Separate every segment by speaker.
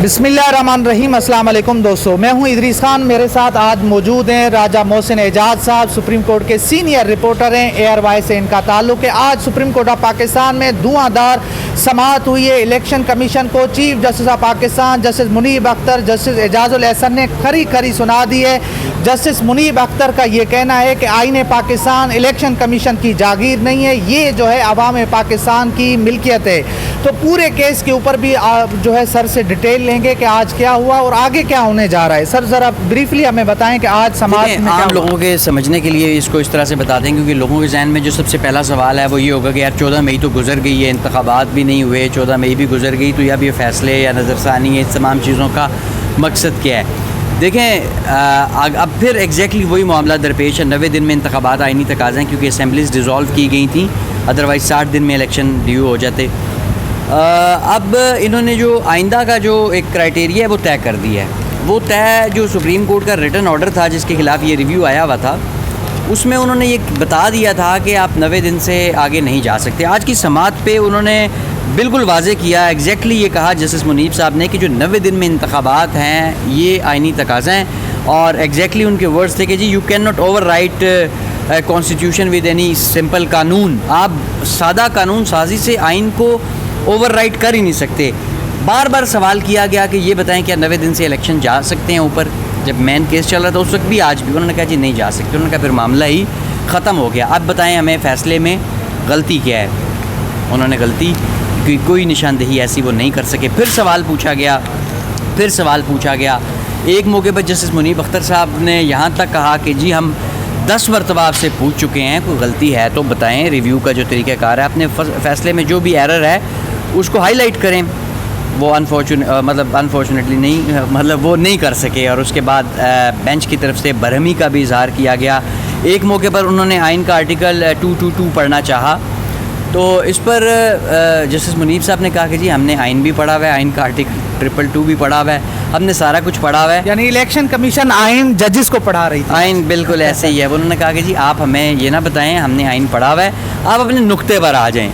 Speaker 1: बिस्मिल्लाहिर्रहमानिर्रहीम। अस्सलाम वालेकुम दोस्तों, मैं हूं इदरीस खान। मेरे साथ आज मौजूद हैं राजा मोहसिन एजाज साहब, सुप्रीम कोर्ट के सीनियर रिपोर्टर हैं। ARY से इनका ताल्लुक़ है। आज सुप्रीम कोर्ट ऑफ पाकिस्तान में धुआंधार समाअत हुई है। इलेक्शन कमीशन को chief justice of Pakistan justice Munib Akhtar, justice Ijazul Ahsan ने खरी खरी सुना दी है। जस्टिस मुनीब अख्तर का ये कहना है कि आईन पाकिस्तान इलेक्शन कमीशन की जागीर नहीं है, ये जो है अवाम पाकिस्तान की मिल्कियत है। तो पूरे केस के ऊपर भी जो है सर से डिटेल लेंगे कि आज क्या हुआ और आगे क्या होने जा रहा है। सर ज़रा ब्रीफली हमें बताएं कि आज समाज में
Speaker 2: आम लोगों के समझने के लिए इसको इस तरह से बता दें, क्योंकि लोगों के जहन में जो सबसे पहला सवाल है वो ये होगा कि यार 14 मई तो गुजर गई है, इंतखाबात भी नहीं हुए, 14 मई भी गुजर गई, तो अब ये फ़ैसले या नज़रसानी है, इस तमाम चीज़ों का मकसद क्या है। देखें, अब फिर एग्जैक्टली वही मामला दरपेश है। 90 दिन में इंतखाबात आइनी तकाज़े हैं, क्योंकि असम्बलीज़ डिज़ोल्व की गई थी, अदरवाइज़ 60 दिन में इलेक्शन ड्यू हो जाते। अब इन्होंने जो आइंदा का जो एक क्राइटेरिया है वो तय कर दिया है। वो तय जो सुप्रीम कोर्ट का रिटन ऑर्डर था जिसके ख़िलाफ़ ये रिव्यू आया हुआ था, उसमें उन्होंने ये बता दिया था कि आप 90 दिन से आगे नहीं जा सकते। आज की समाअत पे उन्होंने बिल्कुल वाज़े किया, एग्जैक्टली ये कहा जस्टिस मुनीब साहब ने कि जो 90 दिन में इंतखाबात हैं ये आइनी तकाज़ा हैं। और एग्जैक्टली उनके वर्ड्स थे कि जी you can not overwrite constitution with any simple कानून। आप सादा कानून साजी से आइन को ओवर राइट कर ही नहीं सकते। बार बार सवाल किया गया कि ये बताएं क्या 90 दिन से इलेक्शन जा सकते हैं ऊपर। जब मेन केस चल रहा था उस वक्त भी, आज भी उन्होंने कहा जी नहीं जा सकते। उन्होंने कहा फिर मामला ही ख़त्म हो गया। अब बताएं हमें फ़ैसले में गलती क्या है। उन्होंने गलती की कोई निशानदेही ऐसी वो नहीं कर सके। फिर सवाल पूछा गया। एक मौके पर जस्टिस मुनीब अख्तर साहब ने यहाँ तक कहा कि जी हम 10 मरतबा आपसे पूछ चुके हैं, कोई गलती है तो बताएं। रिव्यू का जो तरीक़ाकार है, अपने फ़ैसले में जो भी एरर है उसको हाईलाइट करें। वो अनफॉर्चुनेटली नहीं, वो नहीं कर सके। और उसके बाद बेंच की तरफ से बरहमी का भी इजहार किया गया। एक मौके पर उन्होंने आइन का आर्टिकल 222 पढ़ना चाहा, तो इस पर जस्टिस मुनीब साहब ने कहा कि जी हमने आइन भी पढ़ा हुआ है, आइन का आर्टिकल 222 भी पढ़ा हुआ है, हमने सारा कुछ पढ़ा हुआ है।
Speaker 1: यानी इलेक्शन कमीशन आइन जजेस को पढ़ा रही थी।
Speaker 2: आइन बिल्कुल ऐसे ही है। उन्होंने कहा कि जी आप हमें ये ना बताएं, हमने आइन पढ़ा हुआ है, आप अपने नुक्ते पर आ जाएं।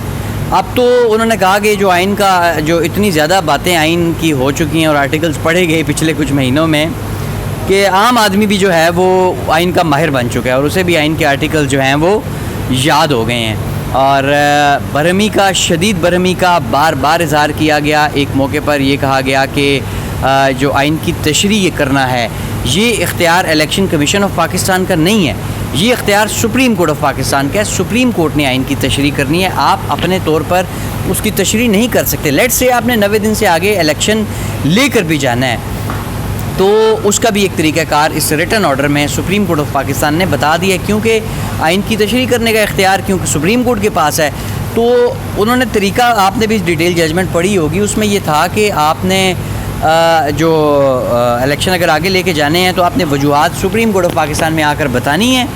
Speaker 2: अब तो उन्होंने कहा कि जो आइन का जो इतनी ज़्यादा बातें आइन की हो चुकी हैं और आर्टिकल्स पढ़े गए पिछले कुछ महीनों में कि आम आदमी भी जो है वो आइन का माहिर बन चुका है और उसे भी आइन के आर्टिकल जो हैं वो याद हो गए हैं। और शदीद बरहमी का बार बार इजहार किया गया। एक मौके पर यह कहा गया कि जो आइन की तशरीह करना है ये इख्तियार इलेक्शन कमीशन ऑफ पाकिस्तान का नहीं है, ये इख्तियार सुप्रीम कोर्ट ऑफ पाकिस्तान का है। सुप्रीम कोर्ट ने आइन की तशरीह करनी है, आप अपने तौर पर उसकी तशरीह नहीं कर सकते। लेट्स से आपने 90 दिन से आगे इलेक्शन लेकर भी जाना है तो उसका भी एक तरीक़ाकार इस रिटन ऑर्डर में सुप्रीम कोर्ट ऑफ पाकिस्तान ने बता दिया, क्योंकि आइन की तशरीह करने का इख्तियार क्योंकि सुप्रीम कोर्ट के पास है। तो उन्होंने तरीका, आपने भी डिटेल जजमेंट पढ़ी होगी, उसमें ये था कि आपने जो इलेक्शन अगर आगे लेके जाने हैं तो आपने वजूहात सुप्रीम कोर्ट ऑफ पाकिस्तान में आकर बतानी है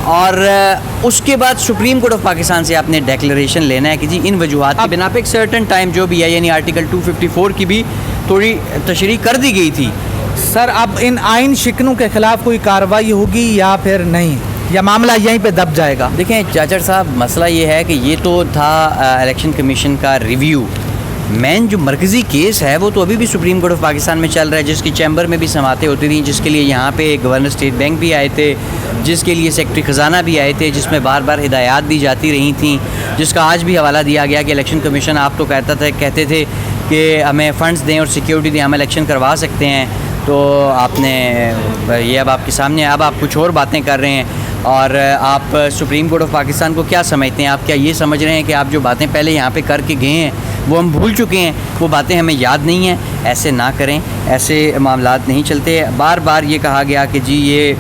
Speaker 2: और उसके बाद सुप्रीम कोर्ट ऑफ पाकिस्तान से आपने डेक्लेरेशन लेना है कि जी इन वजूहात की बिना पे एक सर्टन टाइम जो भी है, यानी आर्टिकल 254 की भी थोड़ी तशरीह कर दी गई थी।
Speaker 1: सर अब इन आइन शिकनों के ख़िलाफ़ कोई कार्रवाई होगी या फिर नहीं, या मामला यहीं पे दब जाएगा?
Speaker 2: देखें चाचर साहब, मसला ये है कि ये तो था इलेक्शन कमीशन का रिव्यू। मेन जो मरकज़ी केस है वो तो अभी भी सुप्रीम कोर्ट ऑफ पाकिस्तान में चल रहा है, जिसकी चैम्बर में भी समातें होती थी, जिसके लिए यहाँ पे गवर्नर स्टेट बैंक भी आए थे, जिसके लिए सेक्रेटरी ख़जाना भी आए थे, जिसमें बार बार हिदायत दी जाती रही थी, जिसका आज भी हवाला दिया गया कि इलेक्शन कमीशन आप तो कहते थे कि हमें फ़ंड्स दें और सिक्योरिटी दें, हम इलेक्शन करवा सकते हैं। तो आपने ये अब आपके सामने, अब आप कुछ और बातें कर रहे हैं और आप सुप्रीम कोर्ट ऑफ पाकिस्तान को क्या समझते हैं? आप क्या ये समझ रहे हैं कि आप जो बातें पहले यहाँ पे करके गए हैं वो हम भूल चुके हैं, वो बातें हमें याद नहीं हैं? ऐसे ना करें, ऐसे मामलात नहीं चलते। बार बार ये कहा गया कि जी ये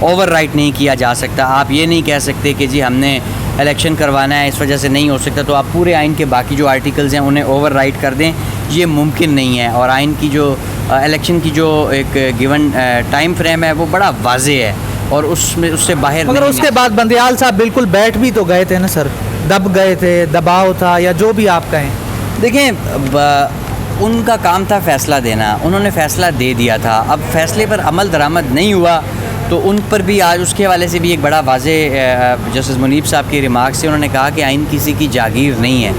Speaker 2: ओवर राइट नहीं किया जा सकता। आप ये नहीं कह सकते कि जी हमने इलेक्शन करवाना है इस वजह से नहीं हो सकता, तो आप पूरे आइन के बाकी जो आर्टिकल्स हैं उन्हें ओवर राइट कर दें, ये मुमकिन नहीं है। और आइन की जो इलेक्शन की जो एक गिवन टाइम फ्रेम है वो बड़ा वाज़ेह है और उससे बाहर।
Speaker 1: मगर उसके बाद बंदियाल साहब बिल्कुल बैठ भी तो गए थे ना सर, दब गए थे, दबाव था या जो भी आप कहें।
Speaker 2: देखें उनका काम था फ़ैसला देना, उन्होंने फ़ैसला दे दिया था। अब फ़ैसले पर अमल दरामद नहीं हुआ तो उन पर भी आज उसके हवाले से भी एक बड़ा वाज़ेह जस्टिस मुनीब साहब के रिमार्क से उन्होंने कहा कि आइन किसी की जागीर नहीं है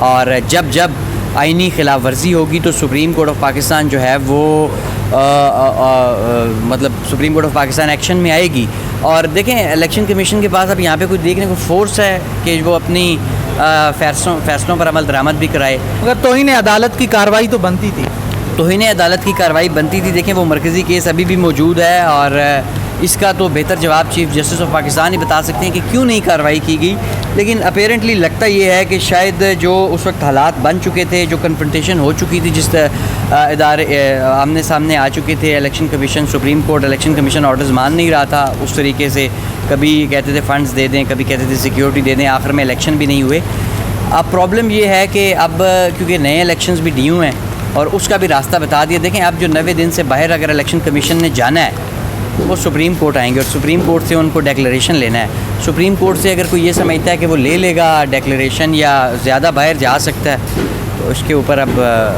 Speaker 2: और जब आइनी खिलाफ वर्जी होगी तो सुप्रीम कोर्ट ऑफ पाकिस्तान जो है वो मतलब supreme court of Pakistan action में आएगी। और देखें इलेक्शन कमीशन के पास अब यहाँ पे कोई देखने को फोर्स है कि वो अपनी फैसलों पर अमल दरामद भी कराए।
Speaker 1: मगर तौहीन अदालत की कार्रवाई तो बनती थी,
Speaker 2: तौहीन अदालत की कार्रवाई बनती थी। देखें वो मरकज़ी केस अभी भी मौजूद है और इसका तो बेहतर जवाब चीफ जस्टिस ऑफ पाकिस्तान ही बता सकते हैं कि क्यों नहीं कार्रवाई की गई। लेकिन अपेरेंटली लगता ये है कि शायद जो उस वक्त हालात बन चुके थे, जो कन्फ्रंटेशन हो चुकी थी, जिस इदारे आमने सामने आ चुके थे, election commission, supreme court election commission orders मान नहीं रहा था उस तरीके से। कभी कहते थे फ़ंड्स दे दें, कभी कहते थे सिक्योरिटी दे दें, आखिर में इलेक्शन भी नहीं हुए। अब प्रॉब्लम ये है कि अब क्योंकि नए इलेक्शंस भी ड्यू हैं और उसका भी रास्ता बता दिया। देखें अब जो 90 दिन से बाहर अगर इलेक्शन कमीशन ने जाना है वो सुप्रीम कोर्ट आएंगे और सुप्रीम कोर्ट से उनको डेक्लेरेशन लेना है। सुप्रीम कोर्ट से अगर कोई ये समझता है कि वो ले लेगा डेक्लेरेशन या ज़्यादा बाहर जा सकता है तो उसके ऊपर अब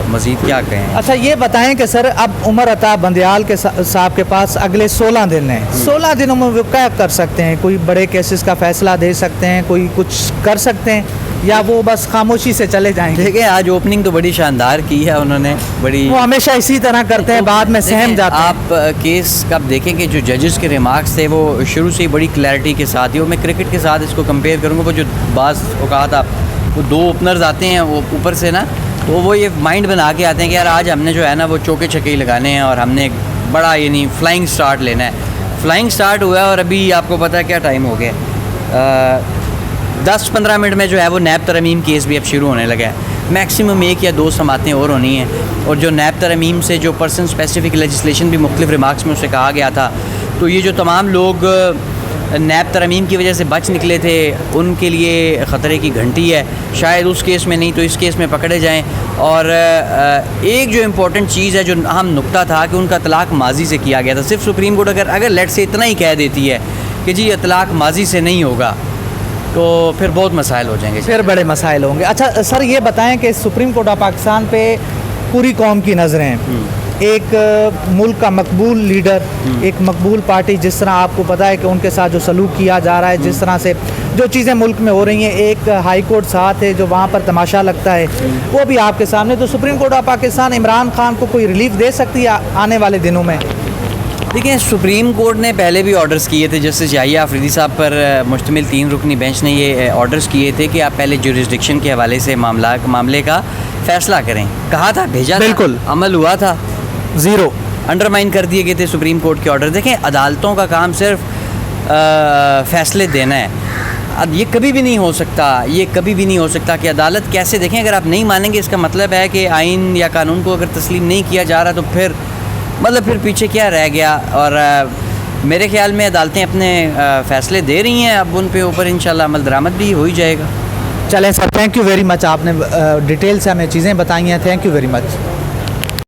Speaker 2: मज़ीद क्या कहें।
Speaker 1: अच्छा ये बताएं कि सर अब उमर अता बंदियाल के साहब के पास अगले 16 दिन हैं, 16 दिनों में वो क्या कर सकते हैं? कोई बड़े केसेस का फैसला दे सकते हैं, कोई कुछ कर सकते हैं या वो बस खामोशी से चले जाएंगे?
Speaker 2: देखिए आज ओपनिंग तो बड़ी शानदार की है उन्होंने, बड़ी
Speaker 1: वो हमेशा इसी तरह करते हैं, बाद में सहम जाते हैं।
Speaker 2: आप केस कब देखें कि जो जजेस के रिमार्क्स थे वो शुरू से ही बड़ी क्लैरिटी के साथ ही, वो मैं क्रिकेट के साथ इसको कंपेयर करूँगा। वो जो बाज़ औक़ात आप वो 2 ओपनर्स आते हैं वो ऊपर से ना, तो वो ये माइंड बना के आते हैं कि यार आज हमने जो है ना वो चौके छक्के ही लगाने हैं और हमने एक बड़ा यानी फ्लाइंग स्टार्ट लेना है। फ्लाइंग स्टार्ट हुआ है और अभी आपको पता है क्या टाइम हो गया, 10-15 मिनट में जो है वो नैब तरमीम केस भी अब शुरू होने लगा है। मैक्सिमम 1 या 2 समातें और होनी हैं और जो नैब तरमीम से जो पर्सन स्पेसिफिक लेजिस्लेशन भी मुख्तलिफ रिमार्क्स में उससे कहा गया था, तो ये जो तमाम लोग नैब तरमीम की वजह से बच निकले थे उनके लिए ख़तरे की घंटी है। शायद उस केस में नहीं तो इस केस में पकड़े जाएं। और एक जो इम्पोर्टेंट चीज़ है, जो अहम नुक्ता था कि उनका तलाक माजी से किया गया था। सिर्फ सुप्रीम कोर्ट अगर लेट से इतना ही कह देती है कि जी ये तलाक माजी से नहीं होगा तो फिर बहुत मसाइल हो जाएंगे,
Speaker 1: फिर बड़े मसाइल होंगे। अच्छा सर ये बताएं कि सुप्रीम कोर्ट ऑफ पाकिस्तान पे पूरी कौम की नज़रें हैं। एक मुल्क का मकबूल लीडर, एक मकबूल पार्टी, जिस तरह आपको पता है कि उनके साथ जो सलूक किया जा रहा है, जिस तरह से जो चीज़ें मुल्क में हो रही हैं, एक हाई कोर्ट साथ है जो वहाँ पर तमाशा लगता है, वो भी आपके सामने। तो supreme court of Pakistan Imran Khan को कोई रिलीफ दे सकती है आने वाले दिनों में?
Speaker 2: देखिए सुप्रीम कोर्ट ने पहले भी ऑर्डर्स किए थे, जस्टिस याहिया अफरीदी साहब पर मुश्तमिल 3 रुकनी बेंच ने ये ऑर्डर्स किए थे कि आप पहले जुरिस्डिक्शन के हवाले से मामले का फ़ैसला करें। कहा था, भेजा, बिल्कुल अमल हुआ था, ज़ीरो, अंडरमाइन कर दिए गए थे सुप्रीम कोर्ट के ऑर्डर। देखें अदालतों का काम सिर्फ फ़ैसले देना है। अब ये कभी भी नहीं हो सकता, ये कभी भी नहीं हो सकता कि अदालत कैसे, देखें अगर आप नहीं मानेंगे इसका मतलब है कि आइन या कानून को अगर तस्लीम नहीं किया जा रहा तो फिर मतलब फिर पीछे क्या रह गया। और मेरे ख्याल में अदालतें अपने फ़ैसले दे रही हैं, अब उन पे ऊपर इंशाल्लाह अमल दरामद भी हो ही जाएगा।
Speaker 1: चलें sir, thank you very much, आपने डिटेल से हमें चीज़ें बताई हैं, थैंक यू वेरी मच।